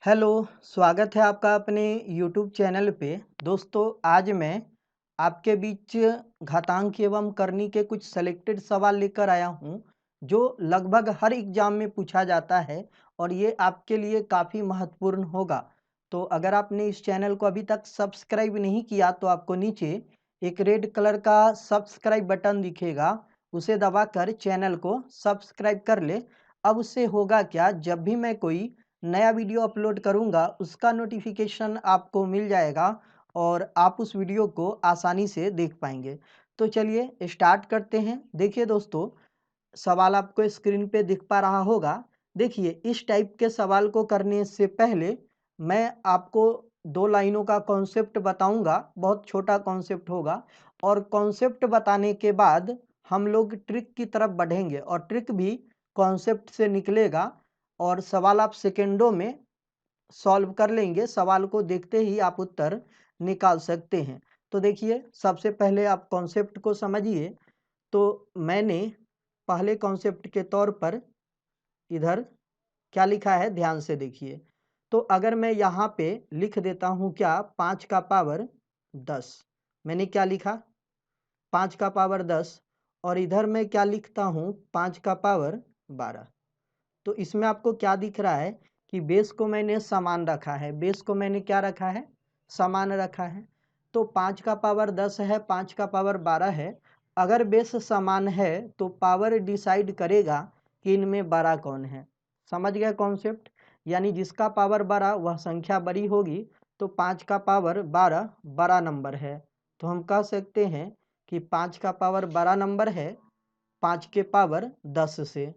Hello, स्वागत है आपका अपने यूट्यूब चैनल पे। दोस्तों, आज मैं आपके बीच घातांक एवं करनी के कुछ सेलेक्टेड सवाल लेकर आया हूँ, जो लगभग हर एग्जाम में पूछा जाता है और ये आपके लिए काफ़ी महत्वपूर्ण होगा। तो अगर आपने इस चैनल को अभी तक सब्सक्राइब नहीं किया तो आपको नीचे एक रेड कलर का सब्सक्राइब बटन दिखेगा, उसे दबाकर चैनल को सब्सक्राइब कर ले। अब उससे होगा क्या, जब भी मैं कोई नया वीडियो अपलोड करूँगा उसका नोटिफिकेशन आपको मिल जाएगा और आप उस वीडियो को आसानी से देख पाएंगे। तो चलिए स्टार्ट करते हैं। देखिए दोस्तों, सवाल आपको स्क्रीन पे दिख पा रहा होगा। देखिए, इस टाइप के सवाल को करने से पहले मैं आपको दो लाइनों का कॉन्सेप्ट बताऊंगा। बहुत छोटा कॉन्सेप्ट होगा और कॉन्सेप्ट बताने के बाद हम लोग ट्रिक की तरफ बढ़ेंगे और ट्रिक भी कॉन्सेप्ट से निकलेगा और सवाल आप सेकेंडों में सॉल्व कर लेंगे। सवाल को देखते ही आप उत्तर निकाल सकते हैं। तो देखिए, सबसे पहले आप कॉन्सेप्ट को समझिए। तो मैंने पहले कॉन्सेप्ट के तौर पर इधर क्या लिखा है, ध्यान से देखिए। तो अगर मैं यहाँ पे लिख देता हूँ क्या, 5 का पावर 10। मैंने क्या लिखा, 5 का पावर 10। और इधर मैं क्या लिखता हूँ, 5 का पावर 12। तो इसमें आपको क्या दिख रहा है कि बेस को मैंने समान रखा है। बेस को मैंने क्या रखा है, समान रखा है। तो 5 का पावर 10 है, 5 का पावर 12 है। अगर बेस समान है तो पावर डिसाइड करेगा कि इनमें बड़ा कौन है। समझ गए कॉन्सेप्ट? यानी जिसका पावर बड़ा वह संख्या बड़ी होगी। तो 5 का पावर 12 बड़ा नंबर है। तो हम कह सकते हैं कि 5 का पावर बड़ा नंबर है 5 के पावर 10 से।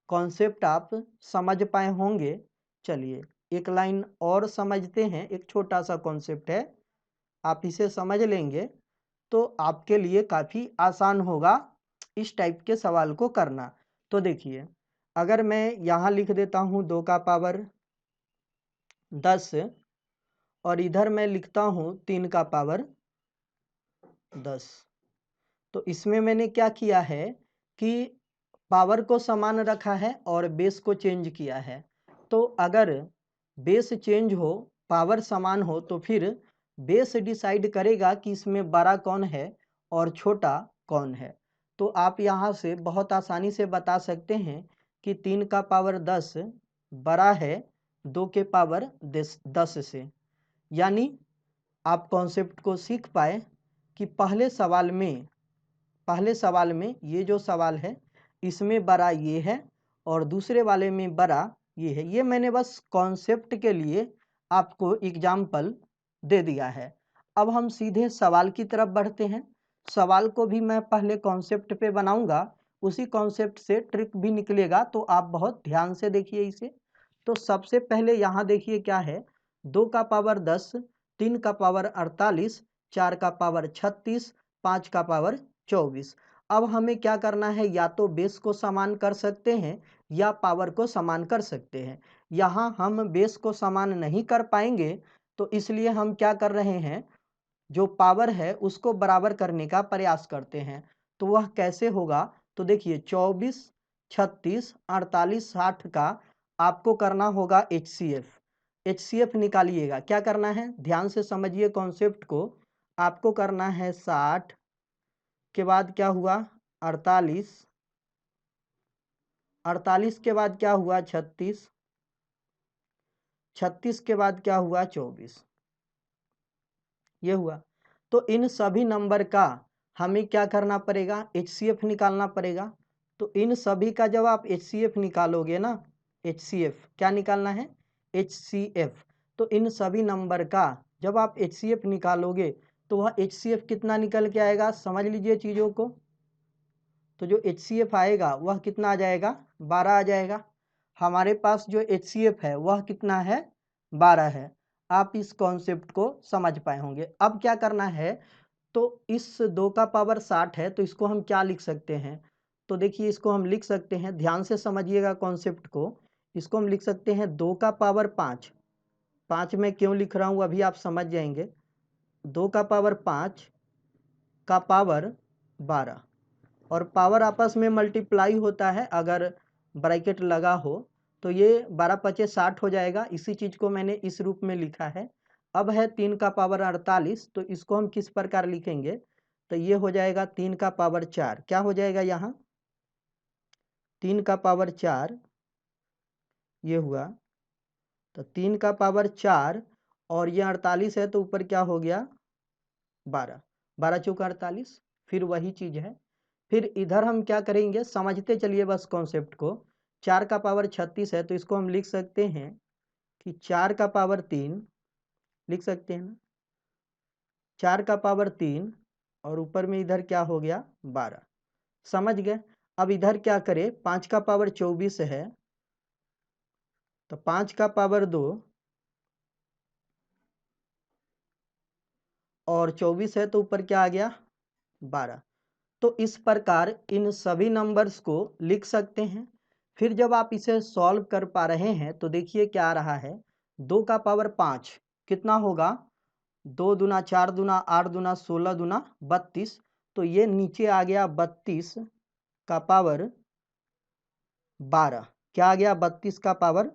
कॉन्सेप्ट आप समझ पाए होंगे। चलिए एक लाइन और समझते हैं। एक छोटा सा कॉन्सेप्ट है, आप इसे समझ लेंगे तो आपके लिए काफ़ी आसान होगा इस टाइप के सवाल को करना। तो देखिए, अगर मैं यहाँ लिख देता हूँ 2 का पावर 10 और इधर मैं लिखता हूँ 3 का पावर 10। तो इसमें मैंने क्या किया है कि पावर को समान रखा है और बेस को चेंज किया है। तो अगर बेस चेंज हो, पावर समान हो, तो फिर बेस डिसाइड करेगा कि इसमें बड़ा कौन है और छोटा कौन है। तो आप यहाँ से बहुत आसानी से बता सकते हैं कि 3 का पावर 10 बड़ा है 2 के पावर 10 से। यानी आप कॉन्सेप्ट को सीख पाए कि पहले सवाल में ये जो सवाल है इसमें बड़ा ये है और दूसरे वाले में बड़ा ये है। ये मैंने बस कॉन्सेप्ट के लिए आपको एग्जाम्पल दे दिया है। अब हम सीधे सवाल की तरफ बढ़ते हैं। सवाल को भी मैं पहले कॉन्सेप्ट पे बनाऊंगा, उसी कॉन्सेप्ट से ट्रिक भी निकलेगा। तो आप बहुत ध्यान से देखिए इसे। तो सबसे पहले यहाँ देखिए क्या है, 2 का पावर 10, 3 का पावर 48, 4 का पावर 36, 5 का पावर 24। अब हमें क्या करना है, या तो बेस को समान कर सकते हैं या पावर को समान कर सकते हैं। यहाँ हम बेस को समान नहीं कर पाएंगे, तो इसलिए हम क्या कर रहे हैं, जो पावर है उसको बराबर करने का प्रयास करते हैं। तो वह कैसे होगा, तो देखिए 24, 36, 48, 60 का आपको करना होगा HCF। HCF निकालिएगा। क्या करना है, ध्यान से समझिए कॉन्सेप्ट को। आपको करना है 60 के बाद क्या हुआ 48, 48 के बाद क्या हुआ 36, 36 के बाद क्या हुआ 24। ये हुआ। तो इन सभी नंबर का हमें क्या करना पड़ेगा, HCF निकालना पड़ेगा। तो इन सभी का जब आप HCF निकालोगे ना, HCF क्या निकालना है, HCF। तो इन सभी नंबर का जब आप HCF निकालोगे तो वह HCF कितना निकल के आएगा, समझ लीजिए चीज़ों को। तो जो HCF आएगा वह कितना आ जाएगा, 12 आ जाएगा। हमारे पास जो HCF है वह कितना है, 12 है। आप इस कॉन्सेप्ट को समझ पाए होंगे। अब क्या करना है, तो इस 2 का पावर 60 है तो इसको हम क्या लिख सकते हैं, तो देखिए इसको हम लिख सकते हैं, ध्यान से समझिएगा कॉन्सेप्ट को। इसको हम लिख सकते हैं 2 का पावर 5। 5 में क्यों लिख रहा हूँ अभी आप समझ जाएंगे। 2 का पावर 5 का पावर 12 और पावर आपस में मल्टीप्लाई होता है अगर ब्रैकेट लगा हो। तो ये 12 पचे 60 हो जाएगा। इसी चीज को मैंने इस रूप में लिखा है। अब है 3 का पावर 48, तो इसको हम किस प्रकार लिखेंगे, तो ये हो जाएगा 3 का पावर 4। क्या हो जाएगा यहाँ 3 का पावर 4, ये हुआ, तो 3 का पावर 4 और ये 48 है तो ऊपर क्या हो गया 12, 12 चौका 48। फिर वही चीज है, फिर इधर हम क्या करेंगे, समझते चलिए बस कॉन्सेप्ट को। 4 का पावर 36 है तो इसको हम लिख सकते हैं कि 4 का पावर 3, लिख सकते हैं ना, 4 का पावर 3 और ऊपर में इधर क्या हो गया 12। समझ गए। अब इधर क्या करें, 5 का पावर 24 है तो 5 का पावर 2 और 24 है तो ऊपर क्या आ गया 12। तो इस प्रकार इन सभी नंबर्स को लिख सकते हैं। फिर जब आप इसे सॉल्व कर पा रहे हैं तो देखिए क्या आ रहा है, 2 का पावर 5 कितना होगा, 2 दूना 4 दूना 8 दूना 16 दूना 32, तो ये नीचे आ गया 32 का पावर 12। क्या आ गया 32 का पावर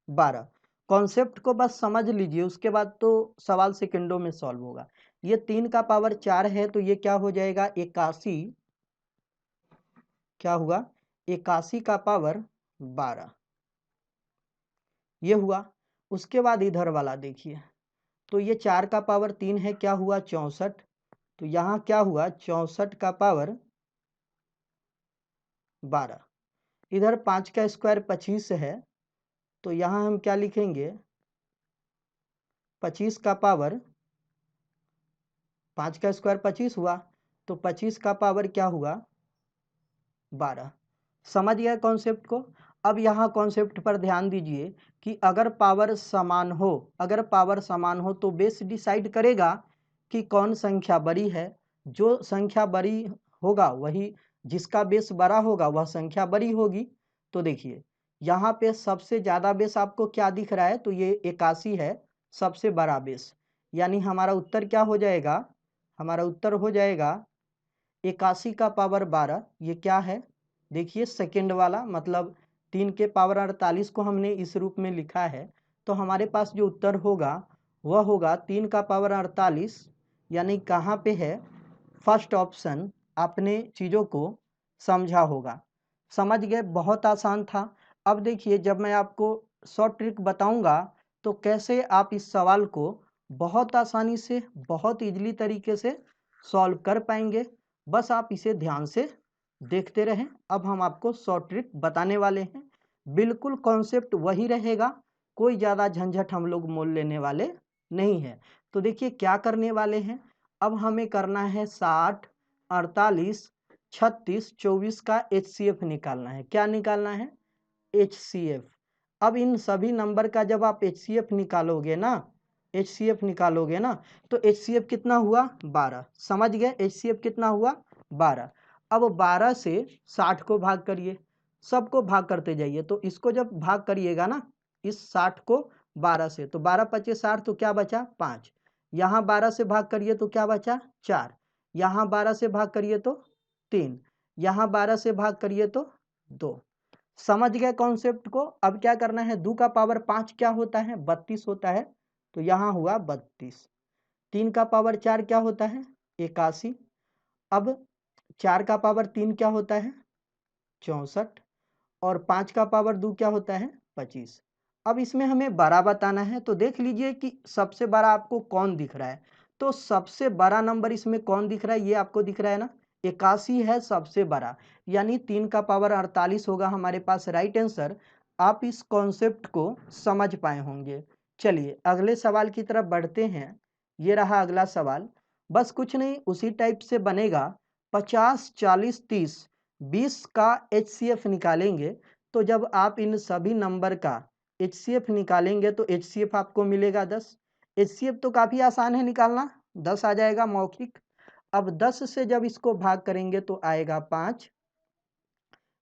12। कॉन्सेप्ट को बस समझ लीजिए, उसके बाद तो सवाल सेकंडों में सॉल्व होगा। ये 3 का पावर 4 है तो ये क्या हो जाएगा 81, क्या हुआ 81 का पावर 12, ये हुआ। उसके बाद इधर वाला देखिए, तो ये 4 का पावर 3 है, क्या हुआ 64, तो यहाँ क्या हुआ 64 का पावर 12। इधर 5 का स्क्वायर 25 है तो यहाँ हम क्या लिखेंगे, 25 का पावर, 5 का स्क्वायर 25 हुआ तो 25 का पावर क्या हुआ 12। समझ गया कॉन्सेप्ट को। अब यहाँ कॉन्सेप्ट पर ध्यान दीजिए कि अगर पावर समान हो, अगर पावर समान हो तो बेस डिसाइड करेगा कि कौन संख्या बड़ी है। जो संख्या बड़ी होगा वही, जिसका बेस बड़ा होगा वह संख्या बड़ी होगी। तो देखिए यहाँ पे सबसे ज़्यादा बेस आपको क्या दिख रहा है, तो ये 81 है सबसे बड़ा बेस, यानी हमारा उत्तर क्या हो जाएगा, हमारा उत्तर हो जाएगा 81 का पावर 12। ये क्या है देखिए सेकंड वाला, मतलब 3 के पावर 48 को हमने इस रूप में लिखा है। तो हमारे पास जो उत्तर होगा वह होगा 3 का पावर 48, यानी कहाँ पे है फर्स्ट ऑप्शन। आपने चीज़ों को समझा होगा। समझ गए, बहुत आसान था। अब देखिए जब मैं आपको शॉर्ट ट्रिक बताऊंगा तो कैसे आप इस सवाल को बहुत आसानी से, बहुत इजीली तरीके से सॉल्व कर पाएंगे। बस आप इसे ध्यान से देखते रहें। अब हम आपको शॉर्ट ट्रिक बताने वाले हैं। बिल्कुल कॉन्सेप्ट वही रहेगा, कोई ज़्यादा झंझट हम लोग मोल लेने वाले नहीं है। तो देखिए क्या करने वाले हैं, अब हमें करना है 60, 48, 36, 24 का HCF निकालना है। क्या निकालना है HCF। अब इन सभी नंबर का जब आप HCF निकालोगे ना, HCF निकालोगे ना, तो HCF कितना हुआ 12। समझ गए HCF कितना हुआ 12। अब 12 से 60 को भाग करिए, सबको भाग करते जाइए। तो इसको जब भाग करिएगा ना इस 60 को 12 से, तो 12 पचे 60 तो क्या बचा 5। यहाँ 12 से भाग करिए तो क्या बचा 4। यहाँ 12 से भाग करिए तो 3। यहाँ 12 से भाग करिए तो 2। समझ गए कॉन्सेप्ट को। अब क्या करना है, 2 का पावर 5 क्या होता है 32 होता है, तो यहाँ हुआ 32। 3 का पावर 4 क्या होता है 81। अब 4 का पावर 3 क्या होता है 64 और 5 का पावर 2 क्या होता है 25। अब इसमें हमें बड़ा बताना है, तो देख लीजिए कि सबसे बड़ा आपको कौन दिख रहा है। तो सबसे बड़ा नंबर इसमें कौन दिख रहा है, ये आपको दिख रहा है ना 81 है सबसे बड़ा, यानी 3 का पावर 48 होगा हमारे पास राइट आंसर। आप इस कॉन्सेप्ट को समझ पाए होंगे। चलिए अगले सवाल की तरफ बढ़ते हैं। ये रहा अगला सवाल, बस कुछ नहीं उसी टाइप से बनेगा। 50, 40, 30, 20 का HCF निकालेंगे। तो जब आप इन सभी नंबर का HCF निकालेंगे तो HCF आपको मिलेगा 10। HCF तो काफ़ी आसान है निकालना, 10 आ जाएगा मौखिक। अब 10 से जब इसको भाग करेंगे तो आएगा 5,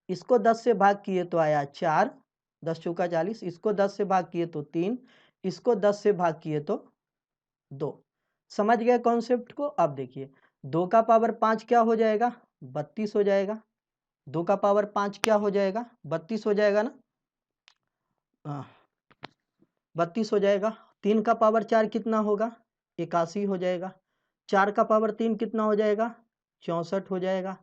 इसको 10 से भाग किए तो आया 4, 10 चौका 40, इसको 10 से भाग किए तो 3, इसको 10 से भाग किए तो 2। समझ गए कॉन्सेप्ट को। अब देखिए 2 का पावर 5 क्या हो जाएगा 32 हो जाएगा। 2 का पावर 5 क्या हो जाएगा 32 हो जाएगा ना। 32 हो जाएगा। 3 का पावर 4 कितना होगा? 81 हो जाएगा। 4 का पावर 3 कितना हो जाएगा? 64 हो जाएगा।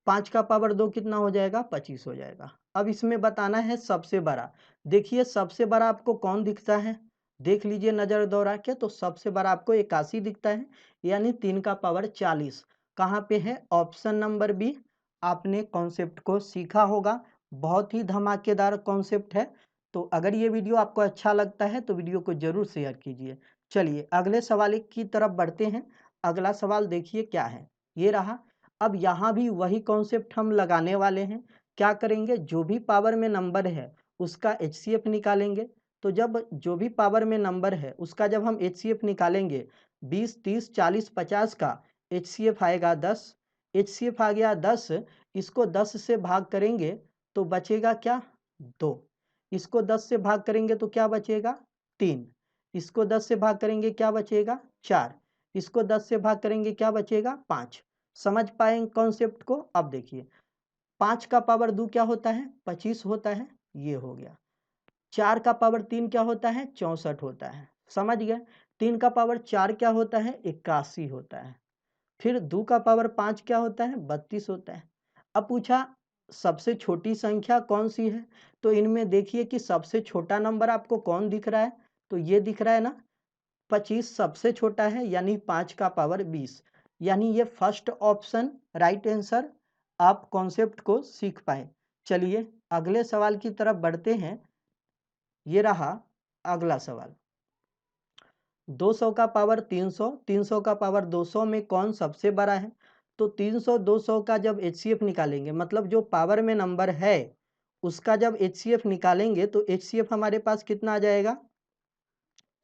5 का पावर 2 कितना हो जाएगा? 25 हो जाएगा। अब इसमें बताना है सबसे बड़ा। देखिए सबसे बड़ा आपको कौन दिखता है? देख लीजिए नज़र दौड़ा के, तो सबसे बड़ा आपको 81 दिखता है, यानी 3 का पावर 40 कहाँ पे है? Option number B. आपने कॉन्सेप्ट को सीखा होगा, बहुत ही धमाकेदार कॉन्सेप्ट है। तो अगर ये वीडियो आपको अच्छा लगता है तो वीडियो को ज़रूर शेयर कीजिए। चलिए अगले सवाल की तरफ बढ़ते हैं। अगला सवाल देखिए क्या है, ये रहा। अब यहाँ भी वही कॉन्सेप्ट हम लगाने वाले हैं। क्या करेंगे? जो भी पावर में नंबर है उसका एचसीएफ निकालेंगे। तो जब जो भी पावर में नंबर है उसका जब हम एचसीएफ निकालेंगे, 20, 30, 40, 50 का एचसीएफ आएगा 10। एचसीएफ आ गया 10, इसको 10 से भाग करेंगे तो बचेगा क्या? 2। इसको 10 से भाग करेंगे तो क्या बचेगा? 3। इसको 10 से भाग करेंगे क्या बचेगा? 4। इसको 10 से भाग करेंगे क्या बचेगा? 5। समझ पाएंगे कॉन्सेप्ट को? अब देखिए 5 का पावर 2 क्या होता है? 25 होता है, ये हो गया। 4 का पावर 3 क्या होता है? 64 होता है। समझ गए? 3 का पावर 4 क्या होता है? 81 होता है। फिर 2 का पावर 5 क्या होता है? 32 होता है। अब पूछा सबसे छोटी संख्या कौन सी है? तो इनमें देखिए कि सबसे छोटा नंबर आपको कौन दिख रहा है? तो ये दिख रहा है ना, 25 सबसे छोटा है, यानी 5 का पावर 20, यानी ये फर्स्ट ऑप्शन राइट आंसर। आप कॉन्सेप्ट को सीख पाए। चलिए अगले सवाल की तरफ बढ़ते हैं। ये रहा अगला सवाल। 200 का पावर 300, 300 का पावर 200 में कौन सबसे बड़ा है? तो 300 200 का जब एचसीएफ निकालेंगे, मतलब जो पावर में नंबर है उसका जब एचसीएफ निकालेंगे तो एचसीएफ हमारे पास कितना आ जाएगा?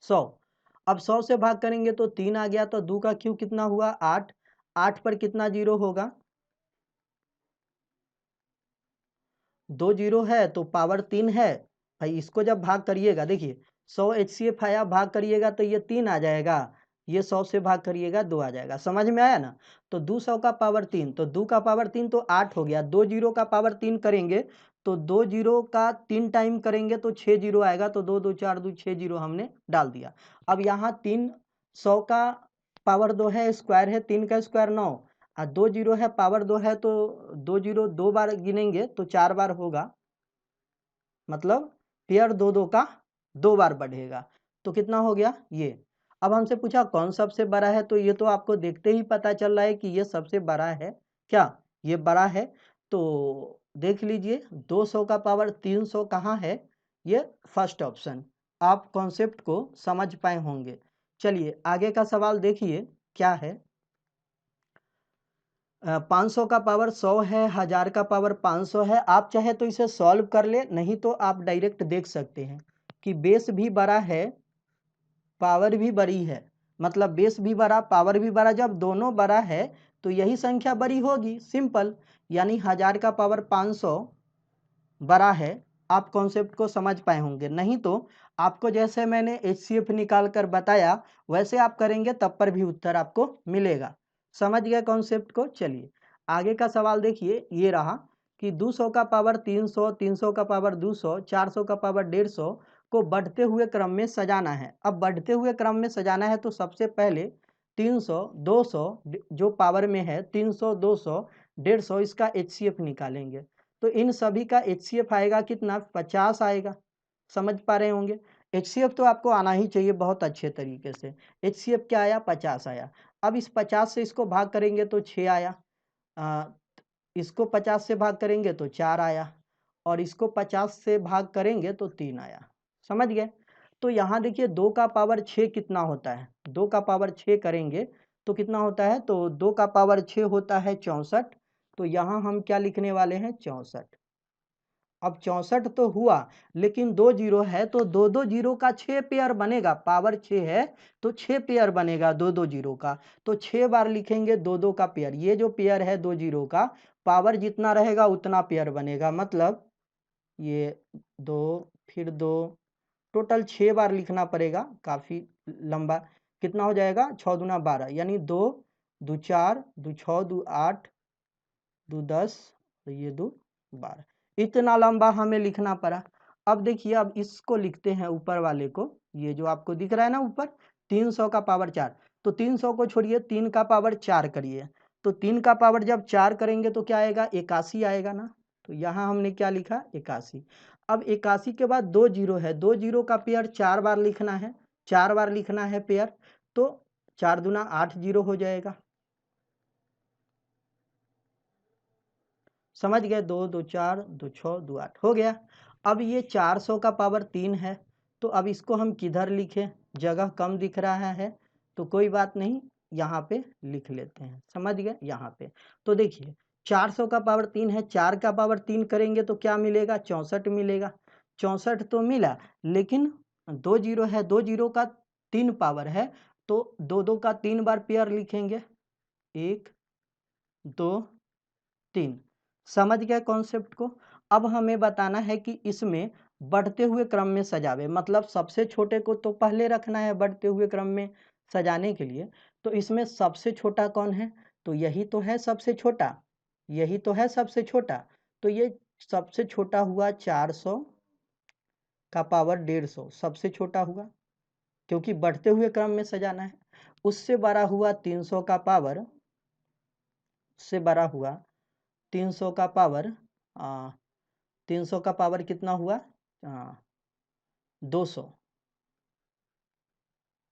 100। अब 100 से भाग करेंगे तो 3 आ गया, तो 2 का क्यूब कितना हुआ? 8। 8 पर कितना जीरो होगा? 2 जीरो है तो पावर 3 है भाई। इसको जब भाग करिएगा, देखिए 100 एचसीएफ आया, भाग करिएगा तो ये 3 आ जाएगा, ये 100 से भाग करिएगा 2 आ जाएगा। समझ में आया ना? तो 200 का पावर 3, तो 2 का पावर 3 तो 8 हो गया। 2 जीरो का पावर 3 करेंगे तो 2 जीरो का 3 टाइम करेंगे तो 6 जीरो आएगा, तो 2 2 4 2 6 जीरो हमने डाल दिया। अब यहाँ 300 का पावर 2 है, स्क्वायर है, 3 का स्क्वायर 9, और 2 जीरो है, पावर 2 है, तो 2 जीरो 2 बार गिनेंगे तो 4 बार होगा, मतलब पेयर 2 2 का 2 बार बढ़ेगा। तो कितना हो गया ये? अब हमसे पूछा कौन सबसे बड़ा है, तो ये तो आपको देखते ही पता चल रहा है कि ये सबसे बड़ा है। क्या ये बड़ा है? तो देख लीजिए 200 का पावर 300 कहाँ है? ये फर्स्ट ऑप्शन। आप कॉन्सेप्ट को समझ पाए होंगे। चलिए आगे का सवाल देखिए क्या है। 500 का पावर 100 है, 1000 का पावर 500 है। आप चाहे तो इसे सॉल्व कर ले, नहीं तो आप डायरेक्ट देख सकते हैं कि बेस भी बड़ा है, पावर भी बड़ी है। मतलब बेस भी बड़ा, पावर भी बड़ा, जब दोनों बड़ा है तो यही संख्या बड़ी होगी, सिंपल। यानी 1000 का पावर 500 बड़ा है। आप कॉन्सेप्ट को समझ पाए होंगे, नहीं तो आपको जैसे मैंने एचसीएफ निकाल कर बताया वैसे आप करेंगे तब पर भी उत्तर आपको मिलेगा। समझ गए कॉन्सेप्ट को? चलिए आगे का सवाल देखिए, ये रहा कि 200 का पावर 300, 300 का पावर 200, 400 का पावर 150 को बढ़ते हुए क्रम में सजाना है। अब बढ़ते हुए क्रम में सजाना है तो सबसे पहले 300 200 जो पावर में है, 300 200 150, इसका एचसीएफ निकालेंगे। तो इन सभी का एचसीएफ आएगा कितना? 50 आएगा। समझ पा रहे होंगे? एचसीएफ तो आपको आना ही चाहिए बहुत अच्छे तरीके से। एचसीएफ क्या आया? 50 आया। अब इस 50 से इसको भाग करेंगे तो 6 आया, अ, इसको 50 से भाग करेंगे तो 4 आया, और इसको 50 से भाग करेंगे तो 3 आया। समझ गए? तो यहाँ देखिए 2 का पावर 6 कितना होता है? 2 का पावर 6 करेंगे तो कितना होता है? तो 2 का पावर 6 होता है 64। तो यहाँ हम क्या लिखने वाले हैं? 64। अब 64 तो हुआ, लेकिन 2 जीरो है तो 2 2 जीरो का 6 पेयर बनेगा। पावर 6 है तो 6 पेयर बनेगा 2 2 जीरो का, तो 6 बार लिखेंगे 2 2 का पेयर। ये जो पेयर है 2 जीरो का, पावर जितना रहेगा उतना पेयर बनेगा, मतलब ये 2 फिर 2, टोटल 6 बार लिखना पड़ेगा, काफ़ी लंबा। कितना हो जाएगा? 6 दूना 12, यानी 2 2 4 2 6 2 8 2 10, तो ये 2 12, इतना लंबा हमें लिखना पड़ा। अब देखिए, अब इसको लिखते हैं ऊपर वाले को, ये जो आपको दिख रहा है ना ऊपर 300 का पावर 4, तो 300 को छोड़िए, 3 का पावर 4 करिए, तो 3 का पावर जब 4 करेंगे तो क्या आएगा, 81 आएगा ना। तो यहाँ हमने क्या लिखा, 81। अब 81 के बाद 2 जीरो है, 2 जीरो का पेयर 4 बार लिखना है, 4 बार लिखना है पेयर, तो 4 दूना 8 जीरो हो जाएगा। समझ गए, 2 2 4 2 6 2 8 हो गया। अब ये 400 का पावर 3 है, तो अब इसको हम किधर लिखें, जगह कम दिख रहा है, तो कोई बात नहीं, यहाँ पे लिख लेते हैं। समझ गए, यहाँ पे तो देखिए 400 का पावर 3 है, 4 का पावर 3 करेंगे तो क्या मिलेगा, 64 मिलेगा। 64 तो मिला, लेकिन 2 जीरो है, 2 जीरो का 3 पावर है, तो 2 2 का 3 बार पेयर लिखेंगे, 1 2 3। समझ गए कॉन्सेप्ट को। अब हमें बताना है कि इसमें बढ़ते हुए क्रम में सजावे, मतलब सबसे छोटे को तो पहले रखना है बढ़ते हुए क्रम में सजाने के लिए। तो इसमें सबसे छोटा कौन है, तो यही तो है सबसे छोटा, यही तो है सबसे छोटा। तो ये सबसे छोटा हुआ 400 का पावर 150, सबसे छोटा हुआ, क्योंकि बढ़ते हुए क्रम में सजाना है। उससे बड़ा हुआ 300 का पावर, उससे बड़ा हुआ 300 का पावर 300 का पावर कितना हुआ, 200,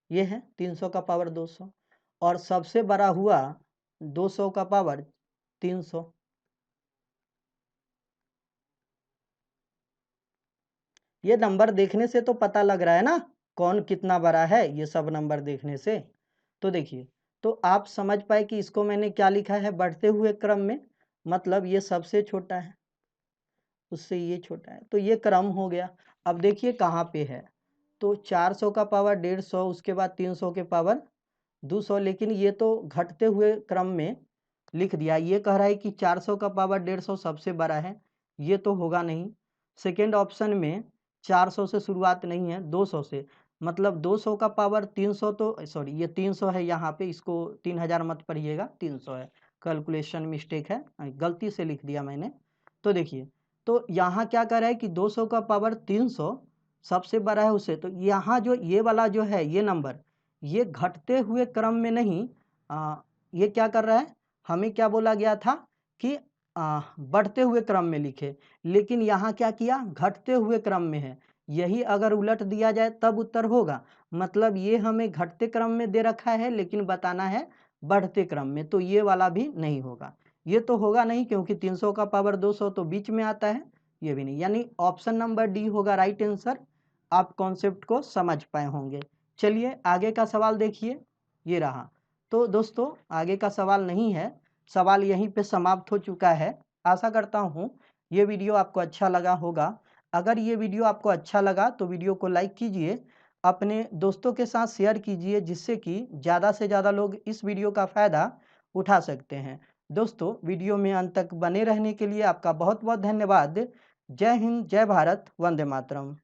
ये है 300 का पावर 200। और सबसे बड़ा हुआ 200 का पावर 300। ये नंबर देखने से तो पता लग रहा है ना कौन कितना बड़ा है, ये सब नंबर देखने से। तो देखिए, तो आप समझ पाए कि इसको मैंने क्या लिखा है, बढ़ते हुए क्रम में, मतलब ये सबसे छोटा है, उससे ये छोटा है, तो ये क्रम हो गया। अब देखिए कहाँ पे है, तो 400 का पावर 150, उसके बाद 300 के पावर 200, लेकिन ये तो घटते हुए क्रम में लिख दिया। ये कह रहा है कि 400 का पावर 150 सबसे बड़ा है, ये तो होगा नहीं। सेकेंड ऑप्शन में 400 से शुरुआत नहीं है, 200 से, मतलब 200 का पावर 300, तो सॉरी ये 300 है, यहाँ पे इसको 3000 मत पढ़िएगा, 300 है, कैलकुलेशन मिस्टेक है, गलती से लिख दिया मैंने। तो देखिए, तो यहाँ क्या कर रहा है कि 200 का पावर 300 सबसे बड़ा है उससे, तो यहाँ जो ये वाला जो है ये नंबर, ये घटते हुए क्रम में नहीं, ये क्या कर रहा है, हमें क्या बोला गया था कि बढ़ते हुए क्रम में लिखे, लेकिन यहाँ क्या किया, घटते हुए क्रम में है। यही अगर उलट दिया जाए तब उत्तर होगा, मतलब ये हमें घटते क्रम में दे रखा है, लेकिन बताना है बढ़ते क्रम में, तो ये वाला भी नहीं होगा। ये तो होगा नहीं, क्योंकि 300 का पावर 200 तो बीच में आता है, ये भी नहीं, यानी ऑप्शन नंबर डी होगा राइट आंसर। आप कॉन्सेप्ट को समझ पाए होंगे। चलिए आगे का सवाल देखिए, ये रहा। तो दोस्तों आगे का सवाल नहीं है, सवाल यहीं पे समाप्त हो चुका है। आशा करता हूँ ये वीडियो आपको अच्छा लगा होगा। अगर ये वीडियो आपको अच्छा लगा तो वीडियो को लाइक कीजिए, अपने दोस्तों के साथ शेयर कीजिए, जिससे कि ज़्यादा से ज़्यादा लोग इस वीडियो का फ़ायदा उठा सकते हैं। दोस्तों वीडियो में अंत तक बने रहने के लिए आपका बहुत बहुत धन्यवाद। जय हिंद, जय भारत, वंदे मातरम।